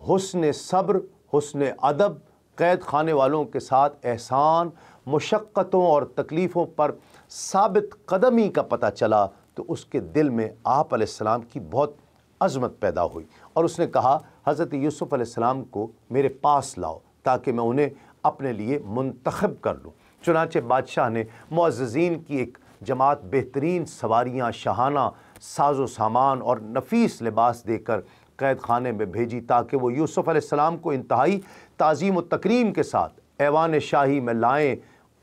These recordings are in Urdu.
حسن صبر، حسن ادب، قید خانے والوں کے ساتھ احسان، مشقتوں اور تکلیفوں پر ثابت قدمی کا پتہ چلا تو اس کے دل میں آپ علیہ السلام کی بہت عظمت پیدا ہوئی، اور اس نے کہا حضرت یوسف علیہ السلام کو میرے پاس لاؤ تاکہ میں انہیں اپنے لیے منتخب کر لوں۔ چنانچہ بادشاہ نے معززین کی ایک جماعت بہترین سواریاں، شاہانہ ساز و سامان اور نفیس لباس دے کر قید خانے میں بھیجی تاکہ وہ یوسف علیہ السلام کو انتہائی تعظیم و تکریم کے ساتھ ایوان شاہی میں لائیں۔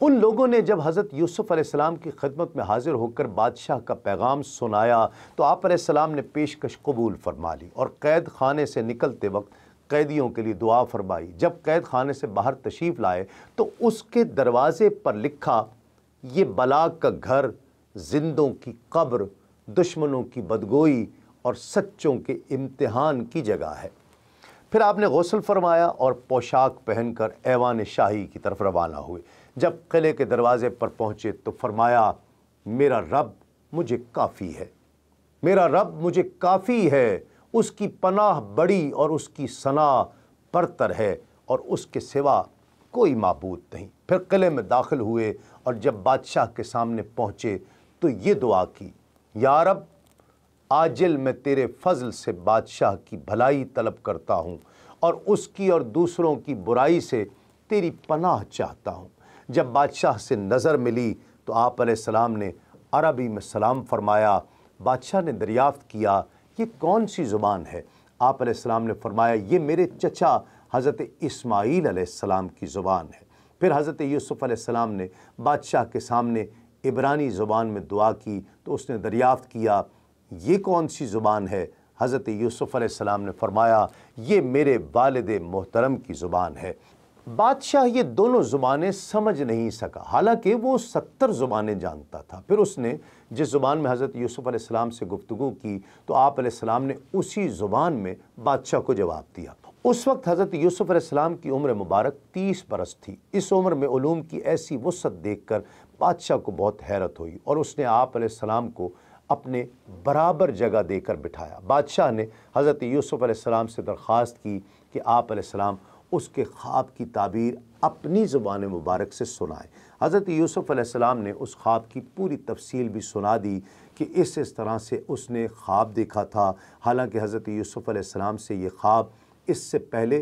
ان لوگوں نے جب حضرت یوسف علیہ السلام کی خدمت میں حاضر ہو کر بادشاہ کا پیغام سنایا تو آپ علیہ السلام نے پیشکش قبول فرما لی اور قید خانے سے نکلتے وقت قیدیوں کے لیے دعا فرمائی۔ جب قید خانے سے باہر تشریف لائے تو اس کے دروازے پر لکھا، یہ بلا کا گھر، زندوں کی قبر، دشمنوں کی بدگوئی اور سچوں کے امتحان کی جگہ ہے۔ پھر آپ نے غسل فرمایا اور پوشاک پہن کر ایوان شاہی کی طرف روانہ ہوئے۔ جب قلعے کے دروازے پر پہنچے تو فرمایا، میرا رب مجھے کافی ہے، میرا رب مجھے کافی ہے، اس کی پناہ بڑی اور اس کی ثنا برتر ہے اور اس کے سوا کوئی معبود نہیں۔ پھر قلعے میں داخل ہوئے اور جب بادشاہ کے سامنے پہنچے تو یہ دعا کی، یا رب آجل میں تیرے فضل سے بادشاہ کی بھلائی طلب کرتا ہوں اور اس کی اور دوسروں کی برائی سے تیری پناہ چاہتا ہوں۔ جب بادشاہ سے نظر ملی تو آپ علیہ السلام نے عربی میں سلام فرمایا۔ بادشاہ نے دریافت کیا، یہ کون سی زبان ہے؟ آپ علیہ السلام نے فرمایا، یہ میرے چچا حضرت اسماعیل علیہ السلام کی زبان ہے۔ پھر حضرت یوسف علیہ السلام نے بادشاہ کے سامنے عبرانی زبان میں دعا کی تو اس نے دریافت کیا، یہ کون سی زبان ہے؟ حضرت یوسف علیہ السلام نے فرمایا، یہ میرے والد محترم کی زبان ہے۔ بادشاہ یہ دونوں زبانیں سمجھ نہیں سکا، حالانکہ وہ 70 زبانیں جانتا تھا۔ پھر اس نے جس زبان میں حضرت یوسف علیہ السلام سے گفتگو کی تو آپ علیہ السلام نے اسی زبان میں بادشاہ کو جواب دیا۔ اس وقت حضرت یوسف علیہ السلام کی عمر مبارک 30 برس تھی۔ اس عمر میں علوم کی ایسی وسعت دیکھ کر بادشاہ کو بہت حیرت ہوئی اور اس نے آپ علیہ السلام کو اپنے برابر جگہ دے کر بٹھایا۔ بادشاہ نے حضرت یوسف علیہ السلام سے درخواست کی کہ آپ علیہ السلام اس کے خواب کی تعبیر اپنی زبان مبارک سے سنائیں۔ حضرت یوسف علیہ السلام نے اس خواب کی پوری تفصیل بھی سنا دی کہ اس طرح سے اس نے خواب دیکھا تھا۔ حالانکہ حضرت یوسف علیہ السلام سے یہ خواب اس سے پہلے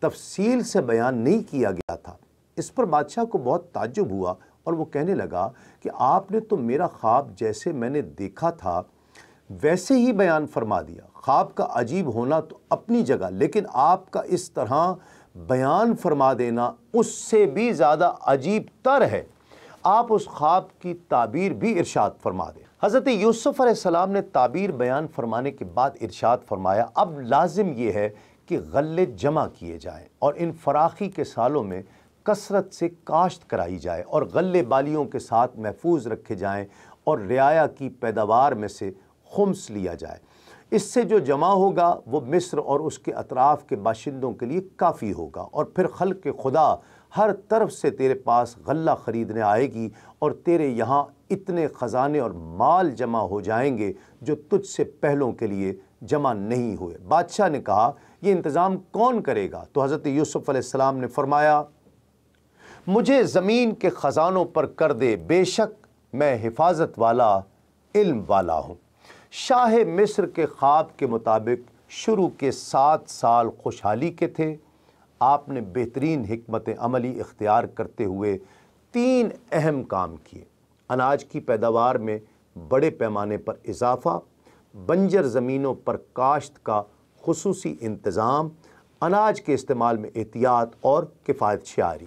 تفصیل سے بیان نہیں کیا گیا تھا۔ اس پر بادشاہ کو بہت تعجب ہوا اور وہ کہنے لگا کہ آپ نے تو میرا خواب جیسے میں نے دیکھا تھا ویسے ہی بیان فرما دیا۔ خواب کا عجیب ہونا تو اپنی جگہ، لیکن آپ کا اس طرح بیان فرما دینا اس سے بھی زیادہ عجیب تر ہے۔ آپ اس خواب کی تعبیر بھی ارشاد فرما دیں۔ حضرت یوسف علیہ السلام نے تعبیر بیان فرمانے کے بعد ارشاد فرمایا، اب لازم یہ ہے کہ غلے جمع کیے جائیں اور ان فراخی کے سالوں میں کثرت سے کاشت کرائی جائے اور غلے بالیوں کے ساتھ محفوظ رکھے جائیں اور رعایا کی پیداوار میں سے خمس لیا جائے۔ اس سے جو جمع ہوگا وہ مصر اور اس کے اطراف کے باشندوں کے لیے کافی ہوگا، اور پھر خلق خدا ہر طرف سے تیرے پاس غلہ خریدنے آئے گی اور تیرے یہاں اتنے خزانے اور مال جمع ہو جائیں گے جو تجھ سے پہلوں کے لیے جمع نہیں ہوئے۔ بادشاہ نے کہا، یہ انتظام کون کرے گا؟ تو حضرت یوسف علیہ السلام نے فرمایا، مجھے زمین کے خزانوں پر کر دے، بے شک میں حفاظت والا، علم والا ہوں۔ شاہ مصر کے خواب کے مطابق شروع کے 7 سال خوشحالی کے تھے۔ آپ نے بہترین حکمت عملی اختیار کرتے ہوئے 3 اہم کام کیے: اناج کی پیداوار میں بڑے پیمانے پر اضافہ، بنجر زمینوں پر کاشت کا خصوصی انتظام، اناج کے استعمال میں احتیاط اور کفایت شعاری۔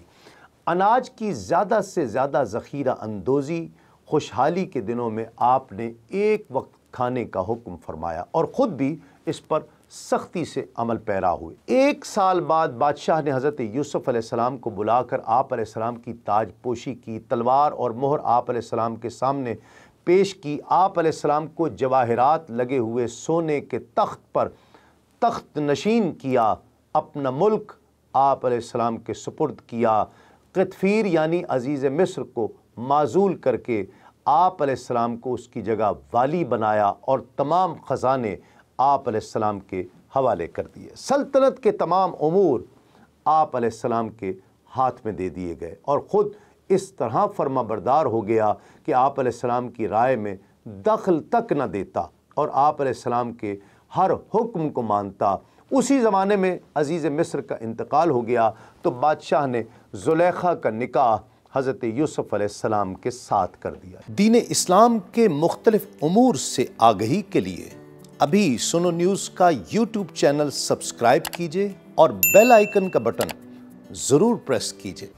اناج کی زیادہ سے زیادہ ذخیرہ اندوزی۔ خوشحالی کے دنوں میں آپ نے ایک وقت کھانے کا حکم فرمایا اور خود بھی اس پر سختی سے عمل پیرا ہوئے۔ 1 سال بعد بادشاہ نے حضرت یوسف علیہ السلام کو بلا کر آپ علیہ السلام کی تاج پوشی کی، تلوار اور مہر آپ علیہ السلام کے سامنے پیش کی۔ آپ علیہ السلام کو جواہرات لگے ہوئے سونے کے تخت پر تخت نشین کیا، اپنا ملک آپ علیہ السلام کے سپرد کیا۔ قطفیر یعنی عزیز مصر کو معزول کر کے آپ علیہ السلام کو اس کی جگہ والی بنایا اور تمام خزانے آپ علیہ السلام کے حوالے کر دیے۔ سلطنت کے تمام امور آپ علیہ السلام کے ہاتھ میں دے دیے گئے اور خود اس طرح فرما بردار ہو گیا کہ آپ علیہ السلام کی رائے میں دخل تک نہ دیتا اور آپ علیہ السلام کے ہر حکم کو مانتا۔ اسی زمانے میں عزیز مصر کا انتقال ہو گیا تو بادشاہ نے زلیخا کا نکاح حضرت یوسف علیہ السلام کے ساتھ کر دیا۔ دین اسلام کے مختلف امور سے آگہی کے لیے ابھی سنو نیوز کا یوٹیوب چینل سبسکرائب کیجئے اور بیل آئیکن کا بٹن ضرور پریس کیجئے۔